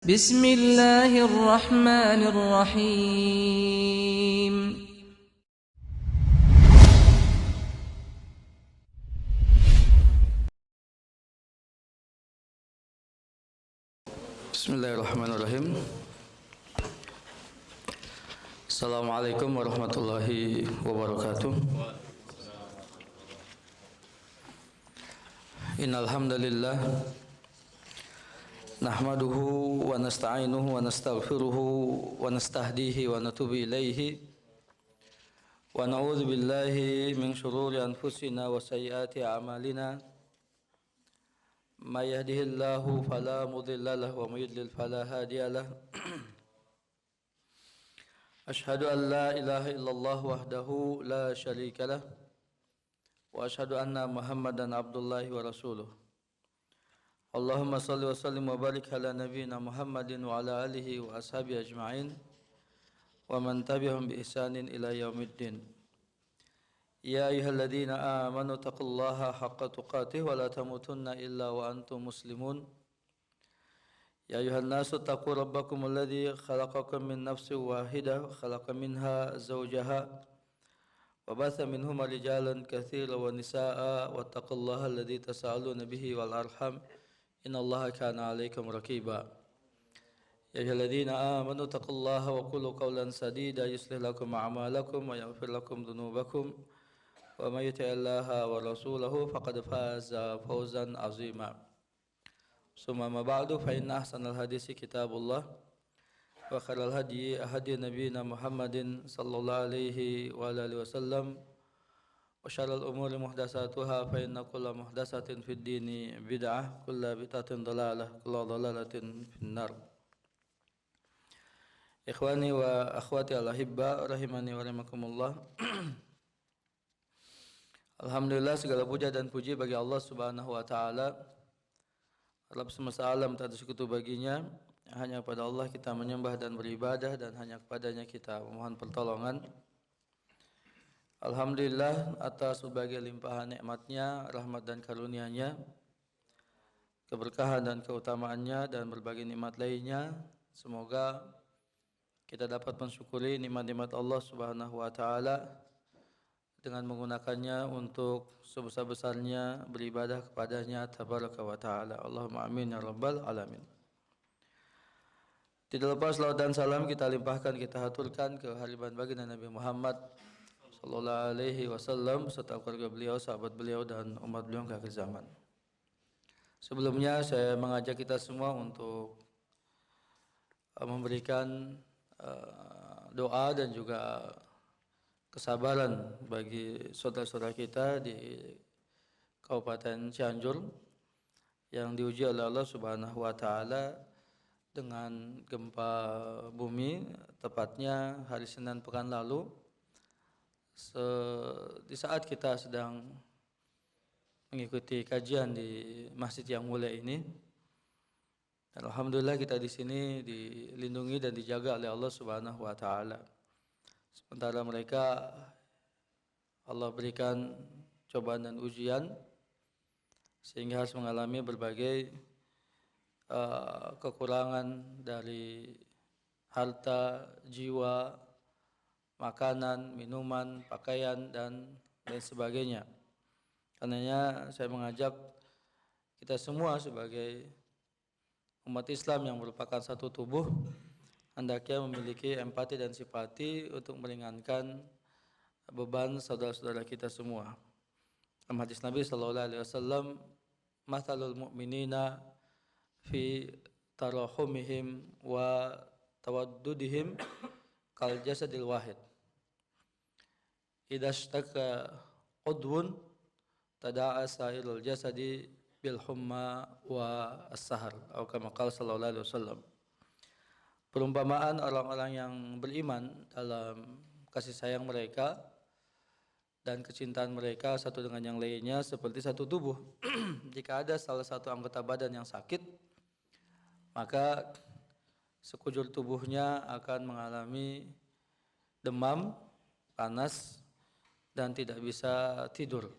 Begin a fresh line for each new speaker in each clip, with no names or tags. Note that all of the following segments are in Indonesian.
Bismillahirrahmanirrahim.
Bismillahirrahmanirrahim. Assalamualaikum warahmatullahi wabarakatuh. Innal hamdalillah nahmaduhu wa nasta'inuhu wa nastaghfiruhu wa nastahdihi wa natubu ilaihi wa na'udzu billahi min shururi anfusina wa sayyiati a'malina. May yahdihillahu fala mudilla lahu wa may yudlil fala hadiya lahu. Ashhadu an la ilaha illallah wahdahu la syarika lah wa ashhadu anna Muhammadan abdullahi wa rasuluh. Allahumma salli wa sallim wa barik ala nabiyyina Muhammadin wa ala alihi wa ashabihi ajma'in wa man tabi'ahum bi ihsanin ila yaumiddin. Ya ayyuhalladzina amanu taqullaha haqqa tuqatih wa la tamutunna illa wa antum muslimun. Ya ayyuhan nasu taqu rabbakum alladzi khalaqakum min nafsin wahidah wa khalaqa minha zawjaha wa batha minhuma rijalan katsiran wa nisaa'a wattaqullaha alladzi tasaaluna bihi wal arham innallaha kana 'alaikum raqiba. Ya ayyuhalladzina amanu taqullaha wa qulu qawlan sadida yuslih lakum a'malakum wa yaghfir lakum dhunubakum wa may yuti'illaha wa rasulahu faqad faza fawzan 'azima. Summa ma ba'du fa inna ahsanal hadisi kitabullah wa khairal hadyi hadi nabiyina Muhammadin sallallahu alaihi wa alihi wasallam wa syarrul umuri muhdatsatuha fa inna kulla muhdatsatin fid dini bid'ah kulla bid'atin dhalalah kulla dhalalatin finnar. Ikhwani wa akhwati al-ahibba rahimani wa rahimakumullah. Alhamdulillah, segala puja dan puji bagi Allah Subhanahu wa taala. Rabb semesta alam tak ada sekutu baginya. Hanya kepada Allah kita menyembah dan beribadah, dan hanya kepadanya kita memohon pertolongan. Alhamdulillah atas berbagai limpahan nikmatnya, rahmat dan karunia-Nya, keberkahan dan keutamaannya, dan berbagai nikmat lainnya. Semoga kita dapat mensyukuri nikmat-nikmat Allah Subhanahu wa taala dengan menggunakannya untuk sebesar-besarnya beribadah kepadanya tabaraka wa ta'ala. Allahumma amin ya rabbal alamin. Tidak lepas salawat dan salam kita limpahkan, kita haturkan ke hariban baginda Nabi Muhammad sallallahu alaihi wasallam serta keluarga beliau, sahabat beliau, dan umat beliau ke akhir zaman. Sebelumnya saya mengajak kita semua untuk memberikan doa dan juga kesabaran bagi saudara-saudara kita di Kabupaten Cianjur yang diuji oleh Allah Subhanahu wa taala dengan gempa bumi, tepatnya hari Senin pekan lalu, di saat kita sedang mengikuti kajian di masjid yang mulia ini. Dan alhamdulillah kita di sini dilindungi dan dijaga oleh Allah Subhanahu wa taala. Sementara mereka Allah berikan cobaan dan ujian sehingga harus mengalami berbagai kekurangan dari harta, jiwa, makanan, minuman, pakaian, dan lain sebagainya. Karenanya saya mengajak kita semua sebagai umat Islam yang merupakan satu tubuh, hendaknya memiliki empati dan simpati untuk meringankan beban saudara-saudara kita semua. Dalam hadis Nabi sallallahu alaihi wasallam, "Mathalul mu'minina fi tarahumihim wa tawaddudihim kal jasadil wahid. Idza ishtaka udwun tada'a sa'irul jasadi bil humma wa as-sahar." Atau kama qala sallallahu alaihi wasallam. Perumpamaan orang-orang yang beriman dalam kasih sayang mereka dan kecintaan mereka satu dengan yang lainnya seperti satu tubuh. Jika ada salah satu anggota badan yang sakit, maka sekujur tubuhnya akan mengalami demam, panas, dan tidak bisa tidur.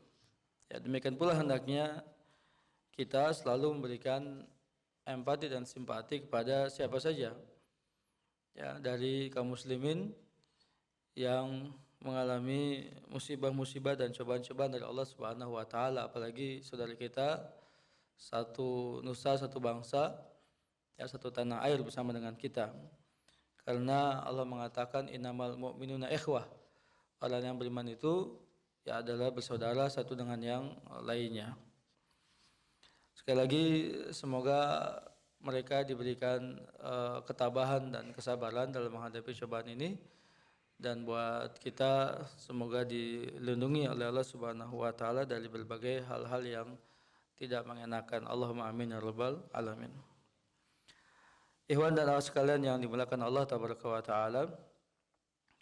Ya, demikian pula hendaknya kita selalu memberikan empati dan simpati kepada siapa saja, ya, dari kaum muslimin yang mengalami musibah-musibah dan cobaan-cobaan dari Allah Subhanahu wa taala, apalagi saudara kita satu nusa, satu bangsa, ya, satu tanah air bersama dengan kita. Karena Allah mengatakan innamal mu'minuna ikhwah. Orang yang beriman itu ya adalah bersaudara satu dengan yang lainnya. Sekali lagi semoga mereka diberikan ketabahan dan kesabaran dalam menghadapi cobaan ini, dan buat kita semoga dilindungi oleh Allah Subhanahu wa taala dari berbagai hal-hal yang tidak mengenakan. Allahumma amin ya rabbal alamin. Ikhwan dan akhwat sekalian yang dimuliakan Allah tabaraka wa taala,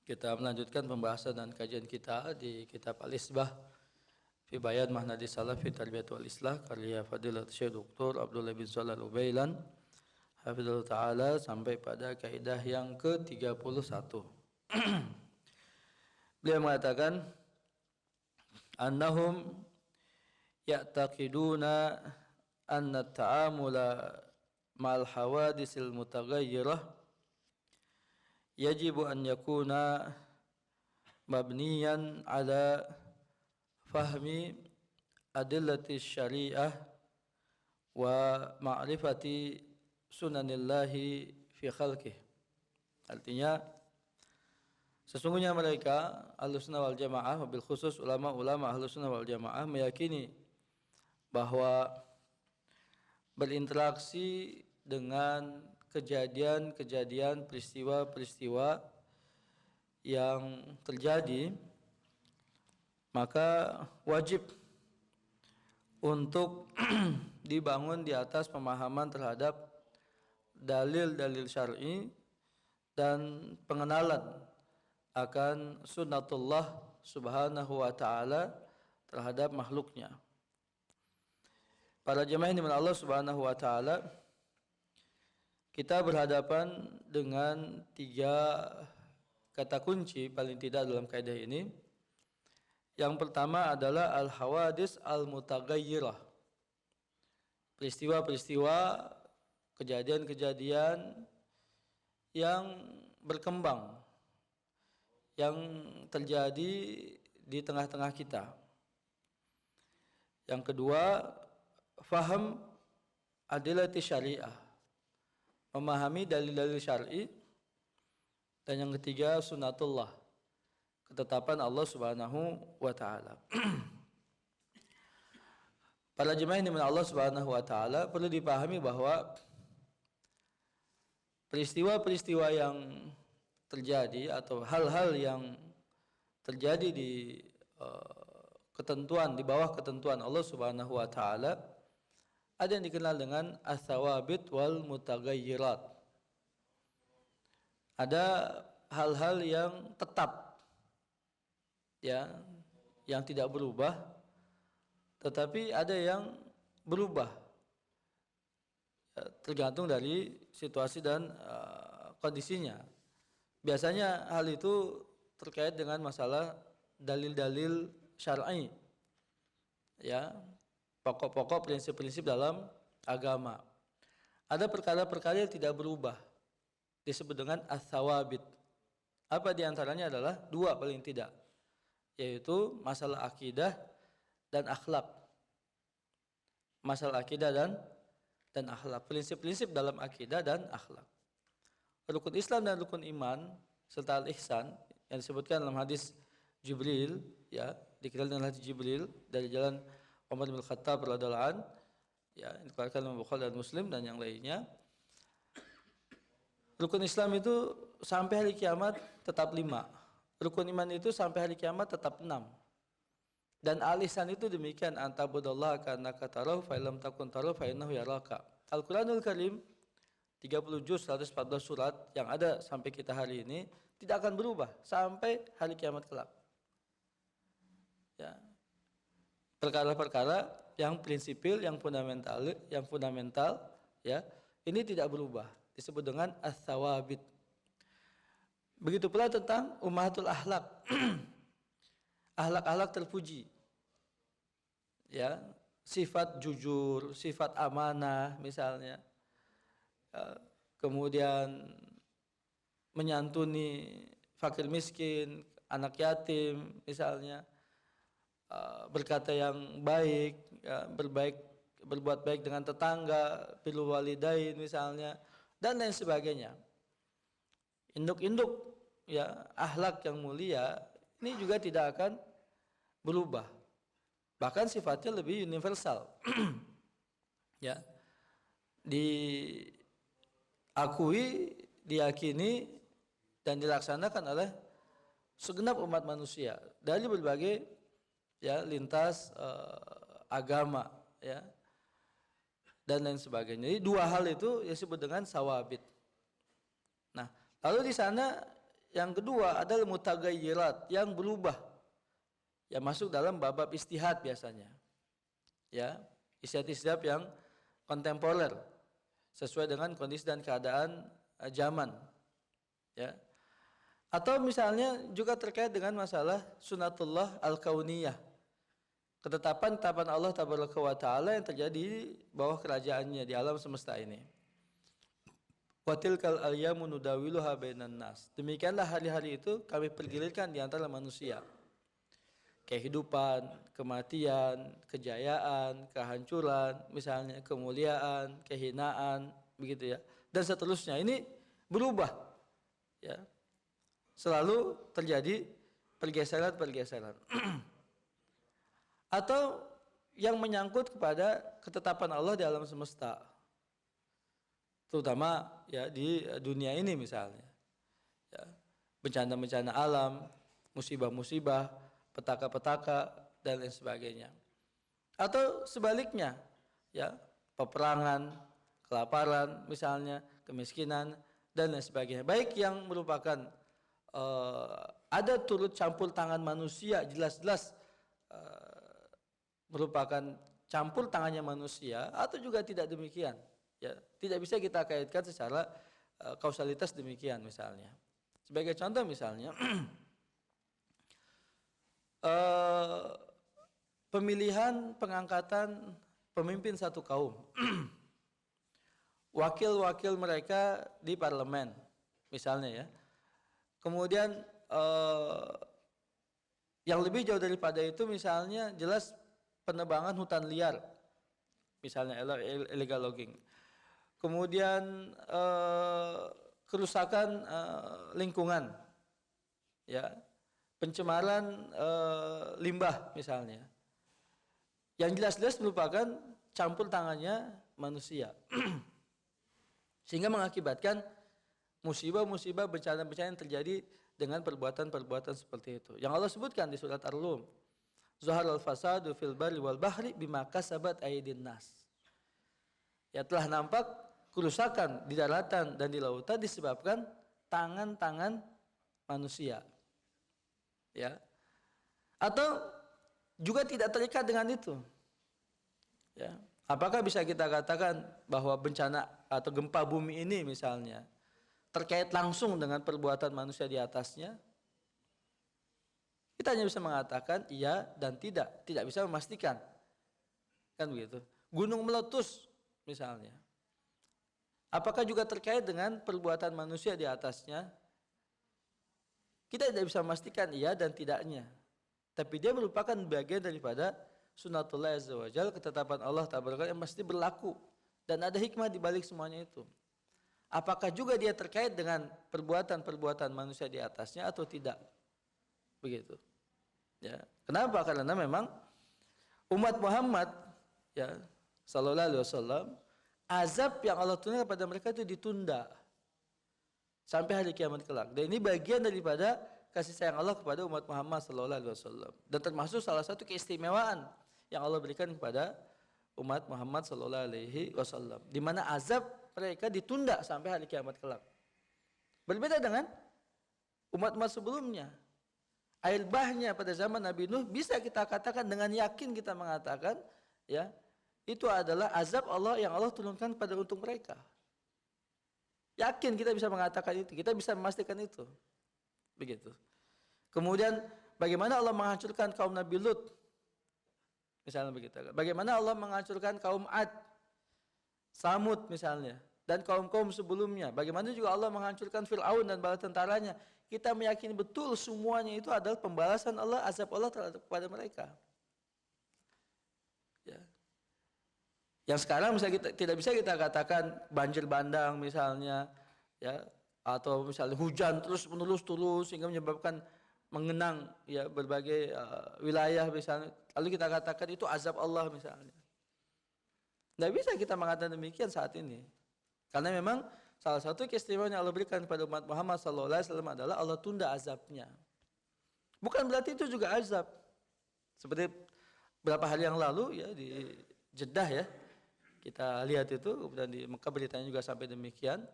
kita melanjutkan pembahasan dan kajian kita di kitab Al-Isbah fi Bayan Mahnadi Salaf fi Tarbiyat wal Islah karya Fadilat Syekh Dr. Abdullah bin Shalih Al-Utsaimin hafizallahu taala sampai pada kaidah yang ke-31. Beliau mengatakan annahum ya'taqiduna anna ta'amula ma'al hawadisil mutaghayyirah yajibu an yakuna mabniyan ala fahmi adillati syariah wa ma'rifati sunanillahi fi khalqih. Artinya sesungguhnya mereka Ahlussunnah wal Jamaah, wabil khusus ulama-ulama Ahlussunnah wal Jamaah, meyakini bahwa berinteraksi dengan kejadian-kejadian, peristiwa-peristiwa yang terjadi, maka wajib untuk dibangun di atas pemahaman terhadap dalil-dalil syar'i dan pengenalan akan sunnatullah subhanahu wa ta'ala terhadap makhluknya. Para jemaah yang dimana Allah subhanahu wa ta'ala, kita berhadapan dengan 3 kata kunci paling tidak dalam kaidah ini. Yang pertama adalah al-hawadis al-mutaghayyirah, peristiwa-peristiwa, kejadian-kejadian yang berkembang, yang terjadi di tengah-tengah kita. Yang kedua, faham adillati syariah, memahami dalil-dalil syar'i. Dan yang ketiga, sunnatullah, ketetapan Allah Subhanahu wa taala. Para jemaah yang dimana Allah Subhanahu wa taala, perlu dipahami bahwa peristiwa-peristiwa yang terjadi atau hal-hal yang terjadi di ketentuan, di bawah ketentuan Allah Subhanahu wa taala, ada yang dikenal dengan as-sawabit wal mutaghayyirat. Ada hal-hal yang tetap, ya, yang tidak berubah, tetapi ada yang berubah, tergantung dari situasi dan kondisinya. Biasanya hal itu terkait dengan masalah dalil-dalil syar'i, ya, pokok-pokok prinsip-prinsip dalam agama. Ada perkara-perkara yang tidak berubah, disebut dengan as-sawabit. Apa diantaranya adalah 2 paling tidak, yaitu masalah akidah dan akhlak. Masalah akidah dan akhlak, prinsip-prinsip dalam akidah dan akhlak. Rukun Islam dan rukun iman serta al-ihsan yang disebutkan dalam hadis Jibril, ya, dikenal dengan hadis Jibril dari jalan Umar bin Khattab radhiyallahu an, ya, dikeluarkan oleh Bukhari dan Muslim dan yang lainnya. Rukun Islam itu sampai hari kiamat tetap 5. Rukun iman itu sampai hari kiamat tetap 6. Dan al-ihsan itu demikian, antabudallaha ka'annaka tarahu fa illam takun tarahu fa innahu yaraka. Al-Qur'anul Karim 30 juz 114 surat yang ada sampai kita hari ini tidak akan berubah sampai hari kiamat kelak. Ya. Perkara-perkara yang prinsipil, yang fundamental, ya, ini tidak berubah, disebut dengan as-sawabit. Begitu pula tentang ummahatul akhlak. Akhlak-akhlak terpuji, ya, sifat jujur, sifat amanah misalnya, kemudian menyantuni fakir miskin, anak yatim misalnya, berkata yang baik, ya, berbuat baik dengan tetangga, birrul walidain misalnya, dan lain sebagainya. Induk-induk ya akhlak yang mulia ini juga tidak akan berubah. Bahkan sifatnya lebih universal. Ya. Diakui, diyakini dan dilaksanakan oleh segenap umat manusia dari berbagai ya lintas agama ya dan lain sebagainya. Jadi dua hal itu disebut dengan sawabit. Nah, lalu di sana yang kedua adalah mutagayyirat yang berubah. Ya masuk dalam bab istihad biasanya. Ya, istihad yang kontemporer sesuai dengan kondisi dan keadaan zaman. Ya. Atau misalnya juga terkait dengan masalah sunatullah al-kauniyah. Ketetapan Allah tabaraka wa taala yang terjadi di bawah kerajaannya di alam semesta ini. Wa tilkal ayyamu nudawiluha bainan nas. Demikianlah hari-hari itu kami pergilirkan di antara manusia. Kehidupan, kematian, kejayaan, kehancuran, misalnya kemuliaan, kehinaan, begitu ya. Dan seterusnya ini berubah. Ya. Selalu terjadi pergeseran-pergeseran. Atau yang menyangkut kepada ketetapan Allah di alam semesta. Terutama ya di dunia ini misalnya. Ya. Bencana-bencana alam, musibah-musibah, petaka-petaka dan lain sebagainya. Atau sebaliknya, ya, peperangan, kelaparan misalnya, kemiskinan dan lain sebagainya. Baik yang merupakan ada turut campur tangan manusia, jelas-jelas merupakan campur tangannya manusia, atau juga tidak demikian. Ya, tidak bisa kita kaitkan secara kausalitas demikian misalnya. Sebagai contoh misalnya, pemilihan pengangkatan pemimpin satu kaum, wakil-wakil mereka di parlemen misalnya ya. Kemudian yang lebih jauh daripada itu misalnya jelas penebangan hutan liar, misalnya illegal logging. Kemudian kerusakan lingkungan, ya, pencemaran limbah misalnya, yang jelas-jelas merupakan campur tangannya manusia, sehingga mengakibatkan musibah-musibah, bencana-bencana yang terjadi dengan perbuatan-perbuatan seperti itu. Yang Allah sebutkan di surat Ar-Rum, Zaharal fasadu fil barri wal bahri bima kasabat aydin nas. Ya, telah nampak kerusakan di daratan dan di lautan disebabkan tangan-tangan manusia. Ya. Atau juga tidak terikat dengan itu. Ya. Apakah bisa kita katakan bahwa bencana atau gempa bumi ini misalnya terkait langsung dengan perbuatan manusia di atasnya? Kita hanya bisa mengatakan iya dan tidak bisa memastikan. Kan begitu. Gunung meletus misalnya. Apakah juga terkait dengan perbuatan manusia di atasnya? Kita tidak bisa memastikan iya dan tidaknya. Tapi dia merupakan bagian daripada sunatullah azza wa jalla, ketetapan Allah tabaraka yang mesti berlaku. Dan ada hikmah di balik semuanya itu. Apakah juga dia terkait dengan perbuatan-perbuatan manusia di atasnya atau tidak? Begitu. Ya. Kenapa? Karena memang umat Muhammad ya sallallahu alaihi wasallam, azab yang Allah turunkan kepada mereka itu ditunda sampai hari kiamat kelak. Dan ini bagian daripada kasih sayang Allah kepada umat Muhammad sallallahu alaihi wasallam. Dan termasuk salah satu keistimewaan yang Allah berikan kepada umat Muhammad sallallahu alaihi wasallam, di mana azab mereka ditunda sampai hari kiamat kelak. Berbeda dengan umat-umat sebelumnya. Air bahnya pada zaman Nabi Nuh bisa kita katakan dengan yakin, kita mengatakan ya, itu adalah azab Allah yang Allah turunkan pada untuk mereka. Yakin kita bisa mengatakan itu, kita bisa memastikan itu. Begitu. Kemudian bagaimana Allah menghancurkan kaum Nabi Lut? Misalnya begitu. Bagaimana Allah menghancurkan kaum Ad, Samud misalnya, dan kaum-kaum sebelumnya. Bagaimana juga Allah menghancurkan Fir'aun dan bala tentaranya. Kita meyakini betul semuanya itu adalah pembalasan Allah, azab Allah terhadap kepada mereka. Ya. Yang sekarang tidak bisa kita katakan banjir bandang misalnya, ya, atau misalnya hujan terus menerus sehingga menyebabkan mengenang ya berbagai wilayah misalnya. Lalu kita katakan itu azab Allah misalnya. Tidak bisa kita mengatakan demikian saat ini. Karena memang salah satu keistimewaan yang Allah berikan kepada umat Muhammad SAW adalah Allah tunda azabnya. Bukan berarti itu juga azab. Seperti beberapa hari yang lalu ya di Jeddah ya, kita lihat itu, kemudian di Mekah beritanya juga sampai demikian.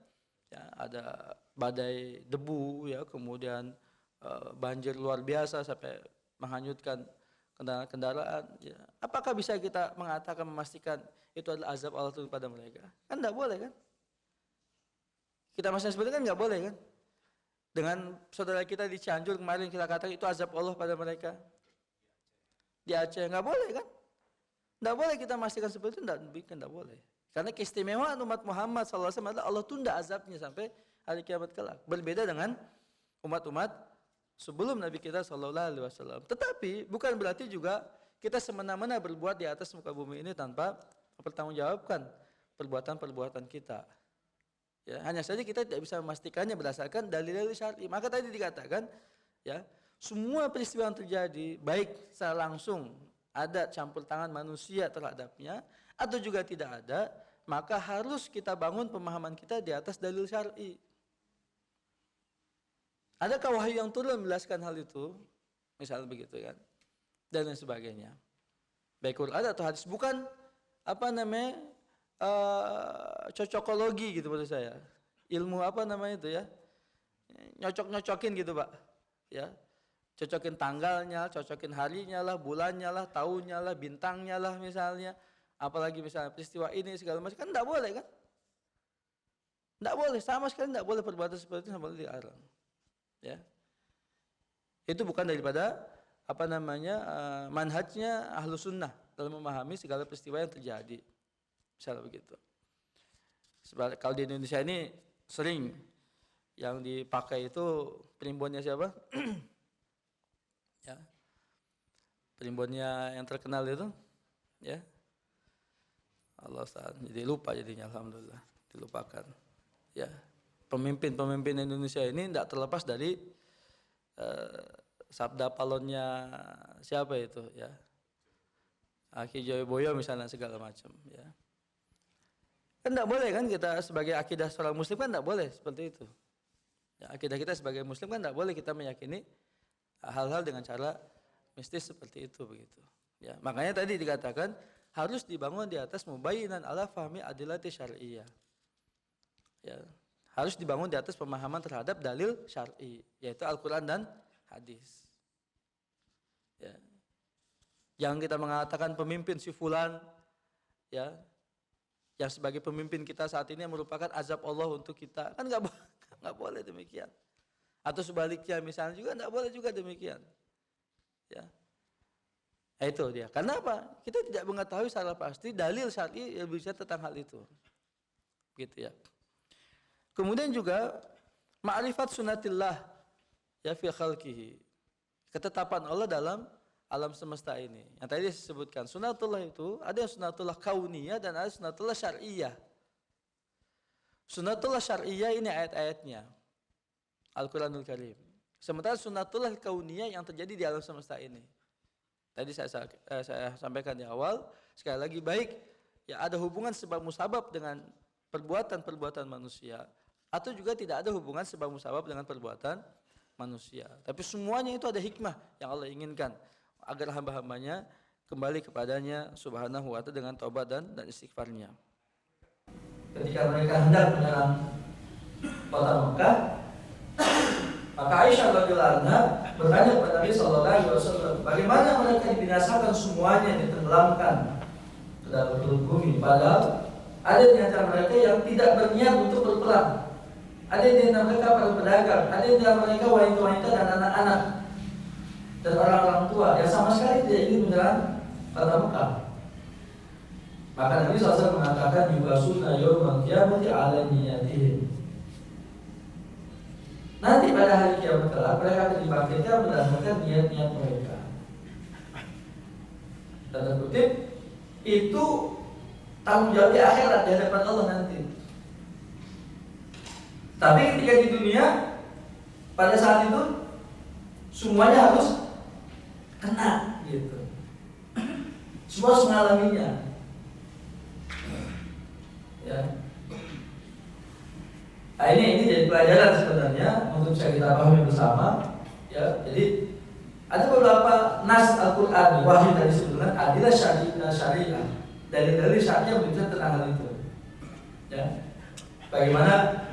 Ya, ada badai debu ya, kemudian banjir luar biasa sampai menghanyutkan kendaraan. Ya. Apakah bisa kita mengatakan memastikan itu adalah azab Allah kepada mereka? Kan tidak boleh kan? Kita masih seperti kan nggak boleh kan? Dengan saudara kita di Cianjur kemarin kita katakan itu azab Allah pada mereka. Di Aceh nggak boleh kan? Nggak boleh kita memastikan seperti itu, nggak boleh. Karena keistimewaan umat Muhammad SAW adalah Allah tunda azabnya sampai hari kiamat kelak. Berbeda dengan umat-umat sebelum Nabi kita SAW. Tetapi bukan berarti juga kita semena-mena berbuat di atas muka bumi ini tanpa mempertanggungjawabkan perbuatan-perbuatan kita. Ya, hanya saja kita tidak bisa memastikannya berdasarkan dalil-dalil syar'i. Maka tadi dikatakan, ya, semua peristiwa yang terjadi, baik secara langsung ada campur tangan manusia terhadapnya, atau juga tidak ada, maka harus kita bangun pemahaman kita di atas dalil syar'i. Adakah wahyu yang turun menjelaskan hal itu? Misalnya begitu kan, dan lain sebagainya. Baik Quran atau hadis, bukan apa namanya cocokologi gitu menurut saya. Ilmu apa namanya itu ya? Nyocok-nyocokin gitu Pak. Ya. Cocokin tanggalnya, cocokin harinya lah, bulannya lah, tahunnya lah, bintangnya lah misalnya. Apalagi misalnya peristiwa ini segala macam, kan tidak boleh kan? Tidak boleh, sama sekali tidak boleh perbuatan seperti itu, sama boleh dilarang. Ya. Itu bukan daripada apa namanya manhajnya ahlu sunnah dalam memahami segala peristiwa yang terjadi. Misalnya begitu. Kalau di Indonesia ini sering yang dipakai itu primbonnya siapa? Ya, primbonnya yang terkenal itu, ya, Allah Ustaz, jadi lupa jadinya, alhamdulillah, dilupakan. Ya, pemimpin Indonesia ini tidak terlepas dari sabda palonnya siapa itu, ya, Aki Joyoboyo misalnya segala macam, ya. Kan tidak boleh kan kita sebagai akidah seorang muslim kan tidak boleh seperti itu. Ya, akidah kita sebagai muslim kan tidak boleh kita meyakini hal-hal dengan cara mistis seperti itu begitu. Ya, makanya tadi dikatakan harus dibangun di atas mubayyinan ala fahmi adillati syar'iyyah. Ya, harus dibangun di atas pemahaman terhadap dalil syar'i, yaitu Al-Qur'an dan hadis. Ya. Yang kita mengatakan pemimpin si fulan, ya, yang sebagai pemimpin kita saat ini yang merupakan azab Allah untuk kita, kan nggak boleh demikian. Atau sebaliknya misalnya juga nggak boleh juga demikian. Ya, nah, itu dia. Karena apa? Kita tidak mengetahui secara pasti dalil syar'i yang berbicara tentang hal itu. Gitu ya. Kemudian juga ma'rifat sunnatillah ya fi khalqihi. Ketetapan Allah dalam alam semesta ini. Yang tadi disebutkan sunnatullah itu ada yang sunnatullah kauniyah dan ada sunnatullah syar'iyah. Sunnatullah syar'iyah ini ayat-ayatnya Al-Quranul Karim. Sementara sunnatullah kauniyah yang terjadi di alam semesta ini. Tadi saya sampaikan di awal, sekali lagi baik ya ada hubungan sebab musabab dengan perbuatan-perbuatan manusia, atau juga tidak ada hubungan sebab musabab dengan perbuatan manusia. Tapi semuanya itu ada hikmah yang Allah inginkan agar hamba-hambanya kembali kepadanya subhanahu wa ta'ala dengan taubat dan istighfarnya. Ketika mereka hendak menyerang kota Mekah, maka Aisyah radhiyallahu anha bertanya kepada Nabi sallallahu alaihi wasallam, bagaimana mereka dibinasakan semuanya, ditenggelamkan ke dalam perut bumi, padahal ada di antara mereka yang tidak berniat untuk berperang. Ada di antara mereka para pedagang, ada di antara mereka wanita-wanita dan anak-anak dan orang-orang tua yang sama sekali tidak ingin menyerang kota Mekah.
Maka Nabi SAW mengatakan yubasuna yawmal qiyamati ala niyatihim. Nanti pada hari kiamat kelak mereka akan dibangkitkan berdasarkan niat-niat mereka. Tanda kutip, itu tanggung jawab di akhirat di hadapan Allah nanti. Tapi ketika di dunia, pada saat itu semuanya harus kena gitu. Semua harus mengalaminya. Ya. Nah, ini jadi pelajaran sebenarnya untuk bisa kita pahami bersama. Ya, jadi ada beberapa nas Al-Quran wahyu tadi sebutkan adilah syariah dari syariah berbicara tentang hal itu. Ya, bagaimana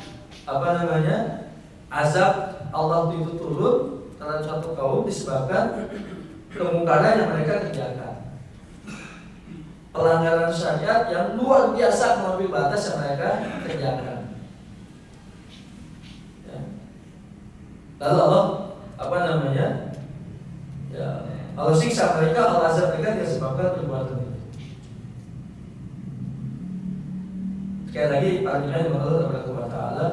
azab Allah itu turun terhadap suatu kaum disebabkan kemungkaran yang mereka kerjakan, pelanggaran syariat yang luar biasa melampaui batas yang mereka kerjakan. Ya. Lalu Allah ya, Allah siksa mereka, Allah azab mereka disebabkan perbuatan itu. Sekali lagi para jemaah yang Allah Subhanahu wa taala,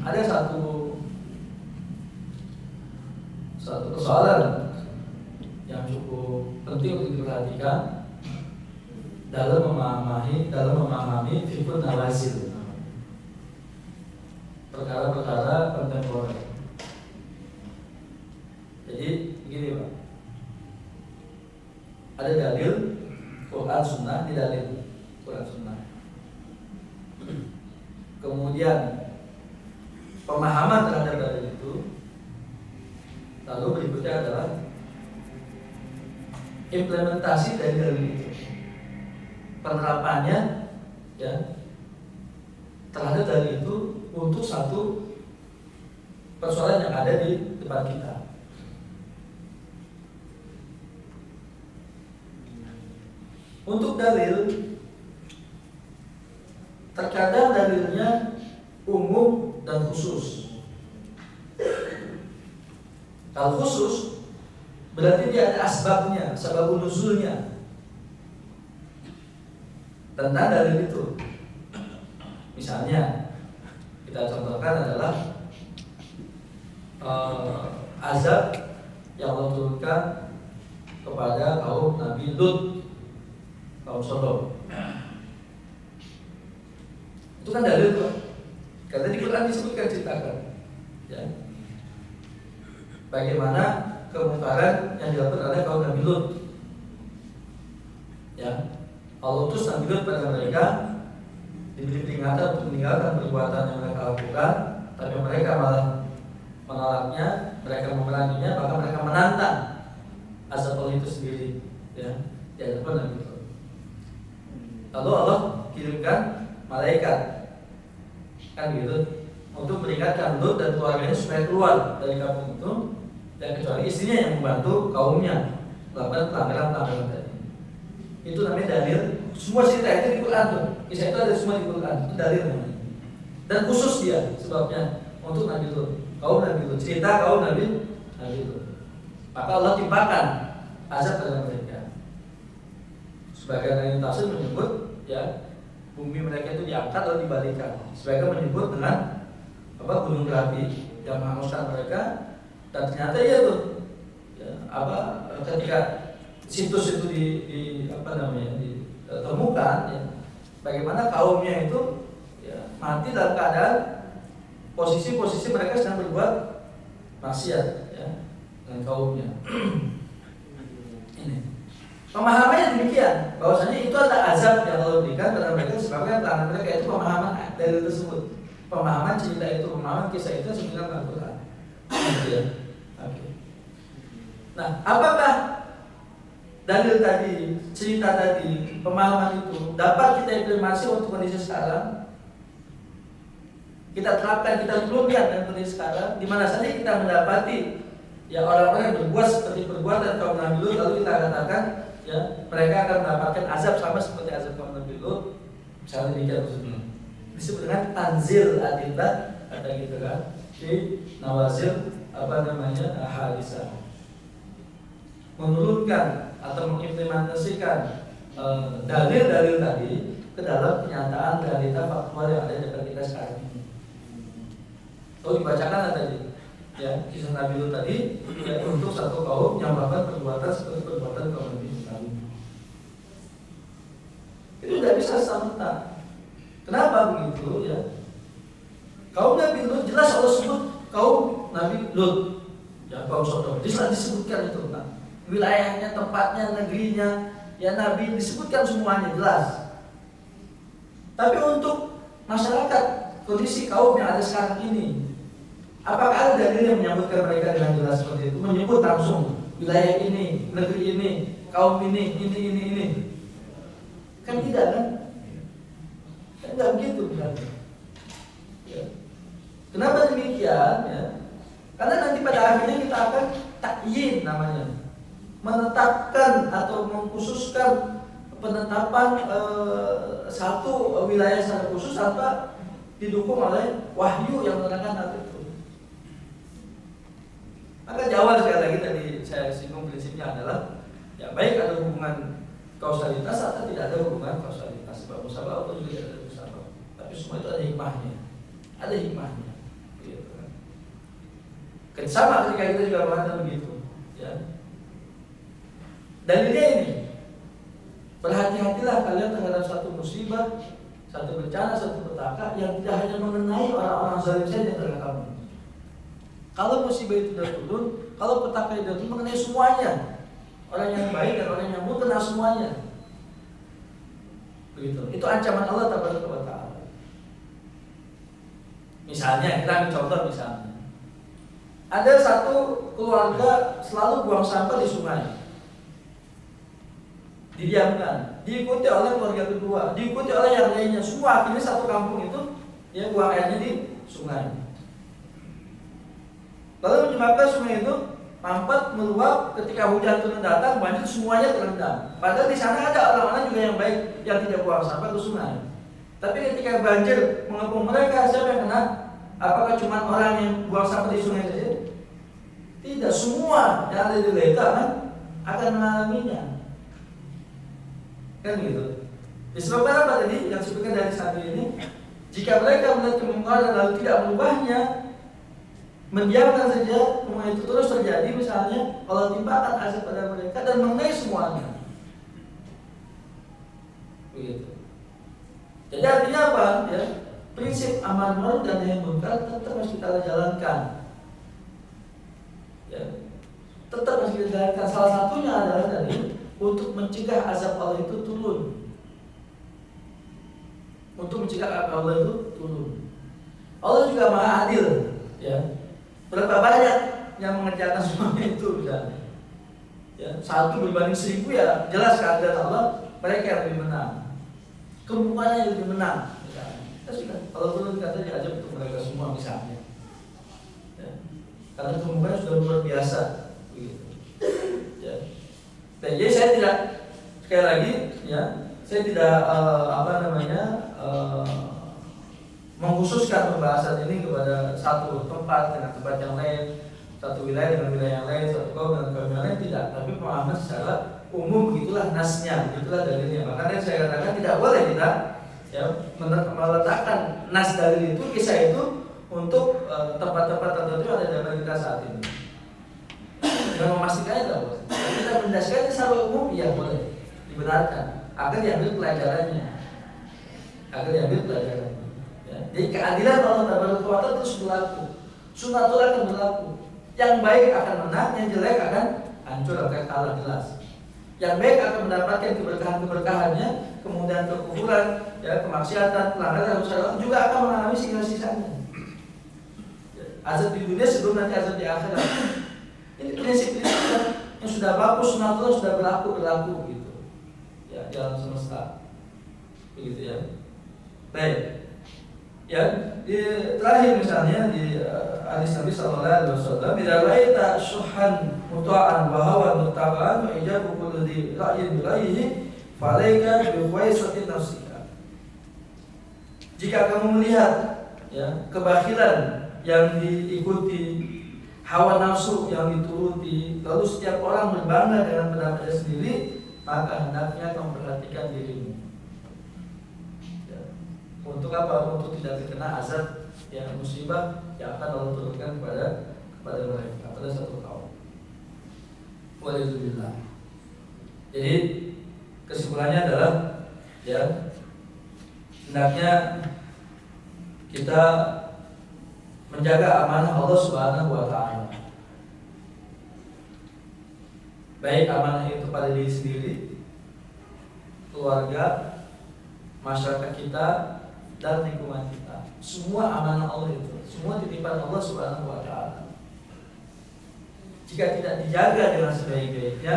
ada satu persoalan yang cukup penting untuk diperhatikan dalam memahami fikih nawazil, perkara-perkara kontemporer. Jadi begini Pak, ada dalil Quran Sunnah, di dalil Quran Sunnah. Kemudian pemahaman terhadap dalil itu, lalu berikutnya adalah implementasi dari dalil itu, penerapannya ya terhadap dalil itu untuk satu persoalan yang ada di depan kita. Untuk dalil, terkadang dalilnya umum dan khusus. Kalau khusus berarti dia ada asbabnya, sababun nuzulnya tentang dalil itu. Misalnya kita contohkan adalah azab yang Allah turunkan kepada kaum Nabi Lut, kaum Sodom. Itu kan dalil tuh. Karena di Quran disebutkan, ceritakan ya, bagaimana kemungkaran yang dilakukan oleh kaum Nabi Lut. Ya, Allah utus Nabi Lut pada mereka, diberi peringatan untuk meninggalkan perbuatan yang mereka lakukan, tapi mereka malah menolaknya, mereka memeranginya, bahkan mereka menantang azab Allah itu sendiri. Ya, di hadapan Nabi Lut. Lalu Allah kirimkan malaikat, kan gitu, untuk mengingatkan Lut dan keluarganya supaya keluar dari kampung itu, dan kecuali istrinya yang membantu kaumnya melakukan pelanggaran tadi. Itu namanya dalil. Semua cerita itu di Quran tuh, kisah itu ada semua di Quran, itu dalil namanya. Dan khusus dia sebabnya untuk Nabi Lut, kaum Nabi Lut, cerita kaum Nabi Lut. Maka Allah timpakan azab pada mereka. Sebagian dari tafsir menyebut ya, bumi mereka itu diangkat lalu dibalikan. Sebagian menyebut dengan gunung berapi yang menghanguskan mereka. Dan ternyata ya tuh ya, ketika situs itu ditemukan ya, bagaimana kaumnya itu ya, mati dalam keadaan posisi mereka sedang berbuat maksiat ya, dengan kaumnya. Ini pemahamannya demikian, bahwasanya itu ada azab yang Allah berikan pada mereka sebabkan pelanggaran mereka. Itu pemahaman dari tersebut, pemahaman cerita itu, pemahaman kisah itu sebenarnya Al-Quran. Ya. Okay. Nah, apakah dalil tadi, cerita tadi, pemahaman itu dapat kita implementasi untuk kondisi sekarang? Kita terapkan, kita belum lihat dengan kondisi sekarang, di mana saja kita mendapati ya orang-orang yang berbuat seperti perbuatan kaum Nabi Lut, lalu kita katakan ya mereka akan mendapatkan azab sama seperti azab kaum Nabi Lut. Misalnya demikian maksudnya. Disebut dengan tanzil adillah, kata gitu kan, di nawazil hadisah, menurunkan atau mengimplementasikan dalil-dalil tadi ke dalam kenyataan realita faktual yang ada di depan kita sekarang ini. Kalau dibacakan tadi, ya kisah Nabi Lut tadi, ya, untuk satu kaum yang melakukan perbuatan seperti perbuatan kaum Nabi Lut. Itu tidak bisa serta. Kenapa begitu? Ya, kaum Nabi Lut jelas Allah sebut kaum Nabi Lut, ya kaum Sodom. Jelas disebutkan itu, nah, wilayahnya, tempatnya, negerinya, ya Nabi disebutkan semuanya jelas. Tapi untuk masyarakat, kondisi kaum yang ada sekarang ini, apakah ada dalil yang menyebutkan mereka dengan jelas seperti itu? Menyebut langsung wilayah ini, negeri ini, kaum ini. Kan tidak kan? Kan tidak begitu kan? Ya. Kenapa demikian? Ya. Karena nanti pada akhirnya kita akan takyin namanya, menetapkan atau mengkhususkan penetapan satu wilayah secara khusus tanpa didukung oleh wahyu yang menerangkan hal itu. Maka di awal sekali lagi tadi saya singgung prinsipnya adalah ya baik ada hubungan kausalitas atau tidak ada hubungan kausalitas, sebab musabah atau juga ada musabah. Tapi semua itu ada hikmahnya, gitu kan. Sama ketika kita juga mengatakan begitu, ya. Dalilnya ini, berhati-hatilah kalian terhadap satu musibah, satu bencana, satu petaka yang tidak hanya mengenai orang-orang zalim saja terhadap kamu. Kalau musibah itu sudah turun, kalau petaka itu turun, mengenai semuanya. Orang yang baik dan orang yang buruk kena semuanya. Begitu. Itu ancaman Allah Tabaraka wa Ta'ala. Misalnya, kita ambil contoh misalnya. Ada satu keluarga selalu buang sampah di sungai. Didiamkan, diikuti oleh keluarga kedua, diikuti oleh yang lainnya. Semua akhirnya satu kampung itu yang buang airnya di sungai. Lalu menyebabkan sungai itu mampet, meluap, ketika hujan turun datang, banjir semuanya terendam. Padahal di sana ada orang-orang juga yang baik yang tidak buang sampah ke sungai. Tapi ketika banjir mengepung mereka, siapa yang kena? Apakah cuma orang yang buang sampah di sungai saja? Tidak, semua yang ada di Leta kan akan mengalaminya. Kan gitu. Disebabkan apa tadi yang disebutkan dari saat ini? Jika mereka melihat kemungkaran lalu tidak merubahnya, mendiamkan saja, kemudian itu terus terjadi, misalnya kalau timpakan azab pada mereka dan mengenai semuanya. Begitu. Jadi artinya apa? Ya, prinsip amar ma'ruf dan nahi munkar tetap harus kita jalankan. Ya, tetap harus kita jalankan. Salah satunya adalah tadi untuk mencegah azab Allah itu turun. Untuk mencegah azab Allah itu turun. Allah juga Maha Adil, ya. Berapa banyak yang mengerjakan semuanya itu misalnya. Ya, 1 berbanding 1000 ya jelas keadilan Allah, mereka yang lebih menang. Kemungkinannya yang lebih menang. Ya sudah, kalau turun kata diajak untuk mereka semua misalnya. Ya. Karena kemungkinan sudah luar biasa. Begitu. Ya. Dan jadi saya tidak, sekali lagi ya, saya tidak mengkhususkan pembahasan ini kepada satu tempat dengan tempat yang lain, satu wilayah dengan wilayah yang lain, satu kaum dengan kaum yang lain, tidak. Tapi pemahaman secara umum begitulah nasnya, begitulah dalilnya. Makanya saya katakan tidak boleh kita ya meletakkan nas dalil itu, kisah itu untuk tempat-tempat tertentu yang ada di dalam kita saat ini. Dengan memastikannya tidak boleh. Kita mendasarkan secara umum, ya boleh dibenarkan agar diambil pelajarannya, Ya. Jadi keadilan Allah Tabaraka wa Ta'ala terus berlaku, sunnatul akan berlaku. Yang baik akan menang, yang jelek akan hancur, akan kalah jelas. Yang baik akan mendapatkan keberkahannya, kemudian kekufuran, ya, kemaksiatan, pelanggaran syariat juga akan mengalami sisa-sisanya. Azab di dunia sebelum nanti azab di akhirat. Ini prinsip-prinsip yang sudah bagus, sunnatul sudah berlaku gitu. Ya, di alam semesta. Begitu ya. Baik. Ya, terakhir misalnya di hadis Nabi sallallahu alaihi wasallam, "Idza ra'aita syuhan muta'an wa hawa muttaba'an wa ijabu kulli ra'yin bi'ayhi, falaika bi khuwaisati nafsika." Jika kamu melihat ya kebakhilan yang diikuti hawa nafsu yang dituruti, lalu setiap orang berbangga dengan pendapatnya sendiri, maka hendaknya kamu perhatikan dirimu. Ya. Untuk apa? Untuk tidak terkena azab yang musibah yang akan Allah turunkan kepada mereka, pada satu kaum. Walhamdulillah. Jadi kesimpulannya adalah ya hendaknya kita menjaga amanah Allah Subhanahu wa taala. Baik amanah itu pada diri sendiri, keluarga, masyarakat kita, dan lingkungan kita. Semua amanah Allah itu, semua titipan Allah Subhanahu wa taala. Jika tidak dijaga dengan sebaik-baiknya,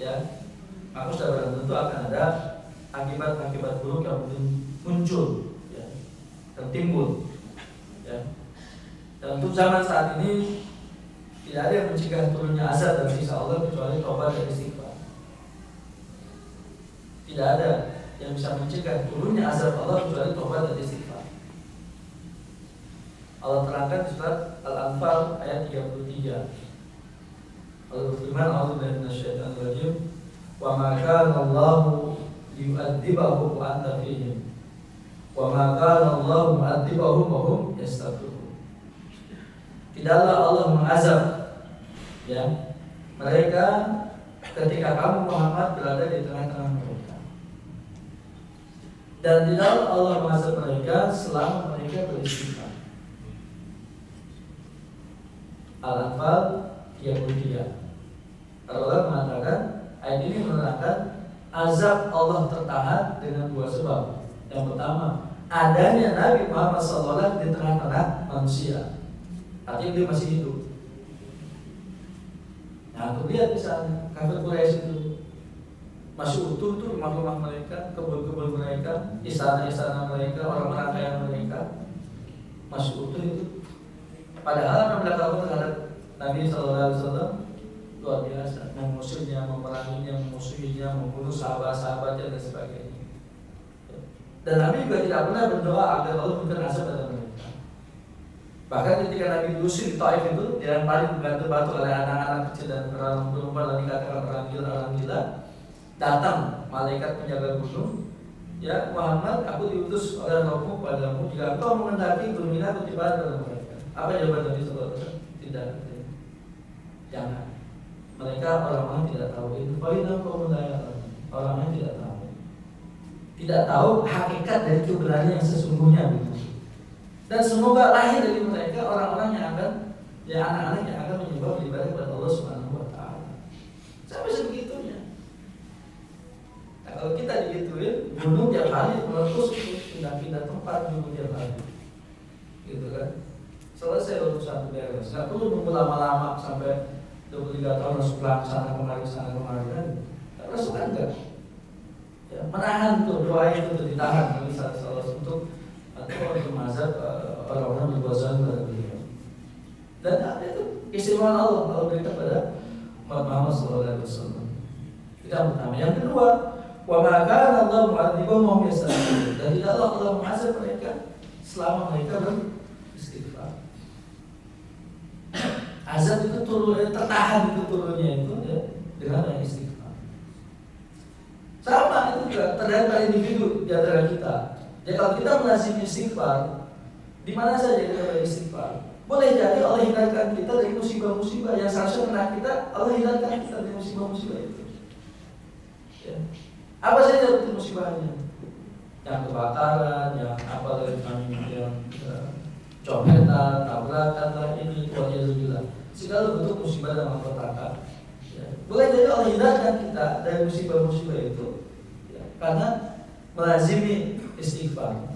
ya, maka sudah barang tentu akan ada akibat-akibat buruk yang muncul, ya, dan timbul, ya. Dan untuk zaman saat ini tidak ada yang mencegah turunnya azab dan siksa Allah kecuali taubat dan istighfar. Tidak ada yang bisa mencegah turunnya azab Allah kecuali taubat dan istighfar. Allah terangkan di surat Al-Anfal ayat 33. Allah berfirman, "A'udzubillahi minasyaitonir rajim. Wa ma kana Allahu liyu'adzibahum wa anta fihim. Wa ma kana Allahu mu'adzibahum wa hum yastaghfirun." Tidaklah Allah mengazab ya mereka ketika kamu Muhammad berada di tengah-tengah mereka. Dan tidaklah Allah mengazab mereka selama mereka beristighfar. Al-Anfal 33. Allah mengatakan ayat ini menerangkan azab Allah tertahan dengan dua sebab. Yang pertama, adanya Nabi Muhammad SAW di tengah-tengah manusia. Artinya dia masih hidup. Nah, aku lihat misalnya kafir Quraisy itu masih utuh tuh rumah-rumah mereka, kebun-kebun mereka, istana-istana mereka, orang-orang kaya mereka masih utuh itu. Padahal mereka tahu terhadap Nabi SAW luar biasa, mengusirnya, memeranginya, memusuhinya, membunuh sahabat-sahabatnya dan sebagainya. Dan Nabi juga tidak pernah berdoa agar Allah memberikan azab pada mereka. Bahkan ketika Nabi diusir di Taif itu, dia paling batu-batu oleh anak-anak kecil dan orang perempuan dan dikatakan orang gila, datang malaikat penjaga gunung. Ya Muhammad, aku diutus oleh Rabbmu padamu jika engkau mengendaki berminat kutipan pada mereka. Apa jawaban Nabi SAW? Tidak. Jangan. Mereka orang-orang tidak tahu itu. Orang-orang tidak tahu. Tidak tahu hakikat dari kebenaran yang sesungguhnya begitu. Dan semoga lahir dari mereka orang-orang yang akan, ya anak-anak yang akan menyembah beribadah kepada Allah Subhanahu wa taala. Sampai sebegitunya. Nah, kalau kita digituin, gunung tiap hari meletus, pindah-pindah tempat gunung tiap hari. Gitu kan? Selesai urusan beres. Nggak perlu nunggu lama-lama sampai 23 tahun masuk sana kemari kan? Nggak masuk kan enggak? Ya, menahan tuh doa itu tuh ditahan misalnya salah untuk atau untuk mazhab orang-orang berbuat zalim pada beliau. Dan itu keistimewaan Allah berikan pada Muhammad SAW. Itu yang pertama. Yang kedua, wa ma kana Allah mu'adzibahum wa hum yastaghfirun. Dan tidaklah Allah mengazab mereka selama mereka beristighfar. Azab itu tertahan itu turunnya itu ya dengan istighfar. Sama itu juga terhadap pada individu di antara kita. Jadi kalau kita melazimi istighfar, di mana saja kita beristighfar, boleh jadi Allah hindarkan kita dari musibah-musibah yang seharusnya kena kita, Allah hindarkan kita dari musibah-musibah itu. Ya. Apa saja itu musibahnya? Yang kebakaran, yang apa lagi yang copetan, tabrakan lah ini, waliyadzubillah. Segala bentuk musibah dan malapetaka. Ya. Boleh jadi Allah hindarkan kita dari musibah-musibah itu, ya, karena melazimi istighfar.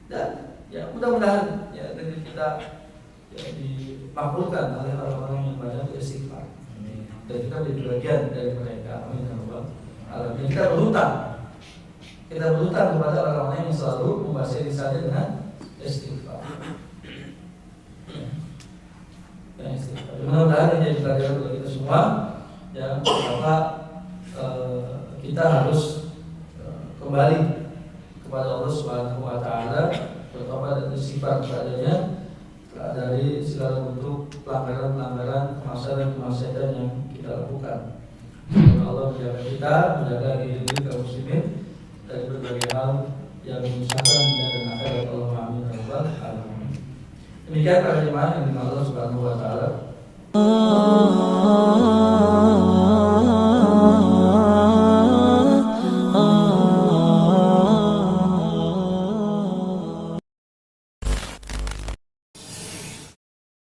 Dan ya mudah-mudahan ya negeri kita ya, dimakmurkan oleh orang-orang yang banyak beristighfar. Dan kita menjadi bagian dari mereka. Amin ya rabbal alamin. Kita berhutang kepada orang-orang yang selalu membaca lisannya dengan istighfar. Ya, istighfar. Mudah-mudahan ini jadi pelajaran untuk kita semua. Ya, bahwa kita harus kembali kepada Allah Subhanahu wa taala, bertobat dan istighfar kepadanya dari segala bentuk pelanggaran-pelanggaran kemaksiatan yang kita lakukan. Semoga Allah menjaga kita, menjaga diri kaum muslimin dari berbagai hal yang menyusahkan dunia dan akhirat. Allahumma amin ya rabbal alamin. Demikian para jemaah yang dimaksud Allah